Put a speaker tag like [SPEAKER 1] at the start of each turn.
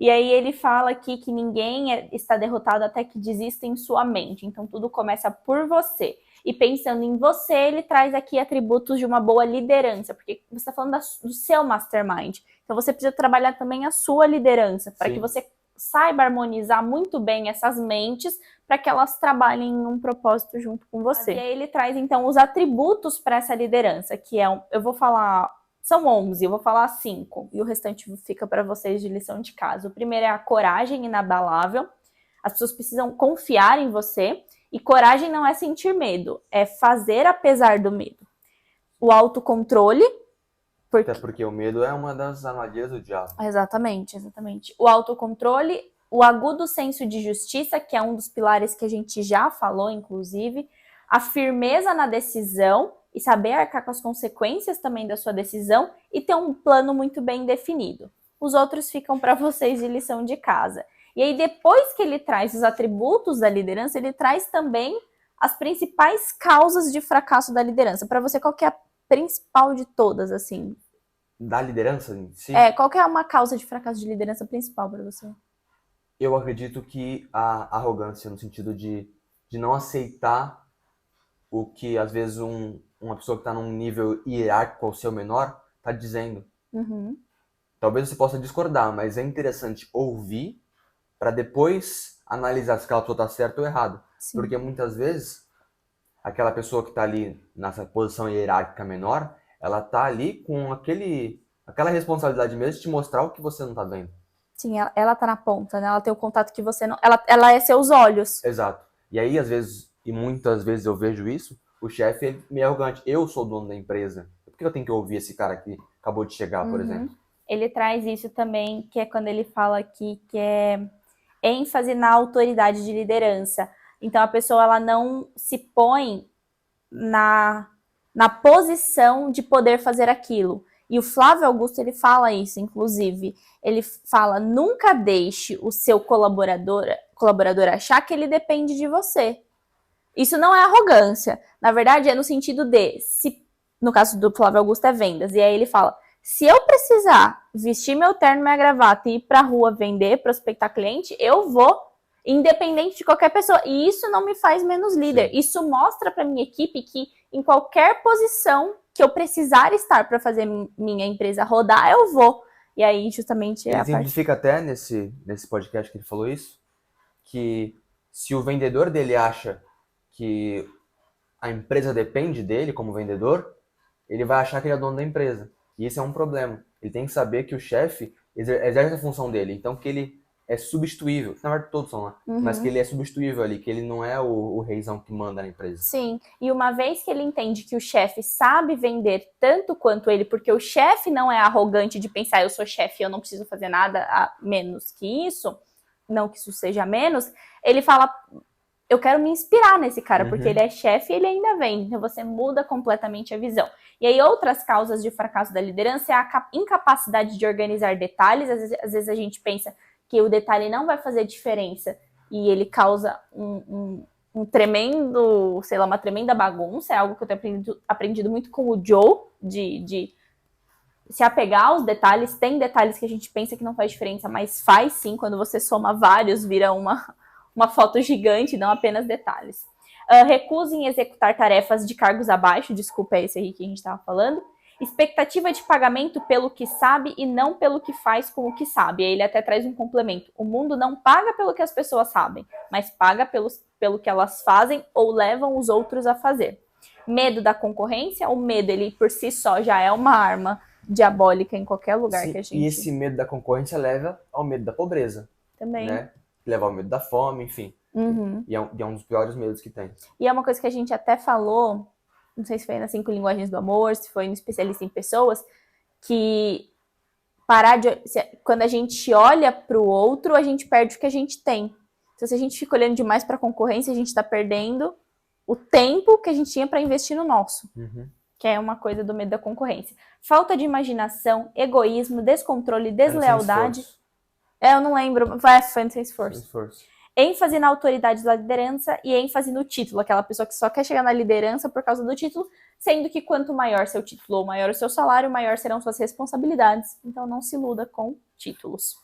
[SPEAKER 1] E aí ele fala aqui que ninguém está derrotado até que desista em sua mente. Então tudo começa por você. E pensando em você, ele traz aqui atributos de uma boa liderança, porque você está falando do seu mastermind. Então você precisa trabalhar também a sua liderança, para que você saiba harmonizar muito bem essas mentes, para que elas trabalhem em um propósito junto com você. E aí ele traz então os atributos para essa liderança, que é, eu vou falar, são 11, eu vou falar 5, e o restante fica para vocês de lição de casa. O primeiro é a coragem inabalável. As pessoas precisam confiar em você. E coragem não é sentir medo, é fazer apesar do medo. O autocontrole.
[SPEAKER 2] Até porque o medo é uma das armadilhas do diabo.
[SPEAKER 1] Exatamente. O autocontrole, o agudo senso de justiça, que é um dos pilares que a gente já falou, inclusive. A firmeza na decisão e saber arcar com as consequências também da sua decisão e ter um plano muito bem definido. Os outros ficam para vocês de lição de casa. E aí, depois que ele traz os atributos da liderança, ele traz também as principais causas de fracasso da liderança. Para você, qual que é a principal de todas, assim?
[SPEAKER 2] Da liderança em si?
[SPEAKER 1] Qual que é uma causa de fracasso de liderança principal para você?
[SPEAKER 2] Eu acredito que a arrogância, no sentido de não aceitar o que, às vezes, uma pessoa que está num nível hierárquico ao seu menor está dizendo. Talvez você possa discordar, mas é interessante ouvir para depois analisar se aquela pessoa está certa ou errada. Porque muitas vezes, aquela pessoa que está ali nessa posição hierárquica menor, ela está ali com aquela responsabilidade mesmo de te mostrar o que você não está vendo.
[SPEAKER 1] Sim, ela tá na ponta, né? Ela tem o contato que você não... Ela é seus olhos.
[SPEAKER 2] Exato. E aí, às vezes, e muitas vezes eu vejo isso, o chefe é meio arrogante. Eu sou o dono da empresa. Por que eu tenho que ouvir esse cara que acabou de chegar, por exemplo?
[SPEAKER 1] Ele traz isso também, que é quando ele fala aqui que é ênfase na autoridade de liderança. Então a pessoa ela não se põe na posição de poder fazer aquilo. E o Flávio Augusto ele fala isso, inclusive. Ele fala: nunca deixe o seu colaborador achar que ele depende de você. Isso não é arrogância. Na verdade, é no sentido de, se, no caso do Flávio Augusto é vendas, e aí ele fala: se eu precisar vestir meu terno, minha gravata e ir pra rua vender, prospectar cliente, eu vou, independente de qualquer pessoa. E isso não me faz menos líder. Isso mostra pra minha equipe que em qualquer posição que eu precisar estar para fazer minha empresa rodar, eu vou. E aí, justamente,
[SPEAKER 2] ele exemplifica até nesse podcast que ele falou isso, que se o vendedor dele acha que a empresa depende dele como vendedor, ele vai achar que ele é dono da empresa. E isso é um problema. Ele tem que saber que o chefe exerce a função dele, então que ele é substituível. Na verdade, todos são lá. Mas que ele é substituível ali, que ele não é o reizão que manda na empresa.
[SPEAKER 1] Sim, e uma vez que ele entende que o chefe sabe vender tanto quanto ele, porque o chefe não é arrogante de pensar: eu sou chefe, eu não preciso fazer nada a menos que isso, não que isso seja menos, ele fala: eu quero me inspirar nesse cara, porque ele é chefe e ele ainda vende. Então você muda completamente a visão. E aí outras causas de fracasso da liderança é a incapacidade de organizar detalhes. Às vezes a gente pensa que o detalhe não vai fazer diferença e ele causa um tremendo, sei lá, uma tremenda bagunça. É algo que eu tenho aprendido muito com o Joe, de se apegar aos detalhes. Tem detalhes que a gente pensa que não faz diferença, mas faz sim. Quando você soma vários, vira uma foto gigante, não apenas detalhes. Recusa em executar tarefas de cargos abaixo, desculpa, é esse aí que a gente estava falando. Expectativa de pagamento pelo que sabe e não pelo que faz com o que sabe. Ele até traz um complemento: o mundo não paga pelo que as pessoas sabem, mas paga pelo que elas fazem ou levam os outros a fazer. Medo da concorrência. O medo, ele por si só já é uma arma diabólica em qualquer lugar.
[SPEAKER 2] Sim,
[SPEAKER 1] que a gente...
[SPEAKER 2] E esse medo da concorrência leva ao medo da pobreza.
[SPEAKER 1] Também.
[SPEAKER 2] Né? Leva ao medo da fome, enfim. E é um dos piores medos que tem.
[SPEAKER 1] E é uma coisa que a gente até falou, não sei se foi nas 5 linguagens do amor, se foi no especialista em pessoas, que quando a gente olha para o outro, a gente perde o que a gente tem. Então, se a gente fica olhando demais para a concorrência, a gente está perdendo o tempo que a gente tinha para investir no nosso. Que é uma coisa do medo da concorrência. Falta de imaginação, egoísmo, descontrole, deslealdade. Eu não lembro. Foi no Sem Esforço. ênfase na autoridade da liderança e ênfase no título, aquela pessoa que só quer chegar na liderança por causa do título, sendo que quanto maior seu título ou maior o seu salário, maior serão suas responsabilidades. Então não se iluda com títulos.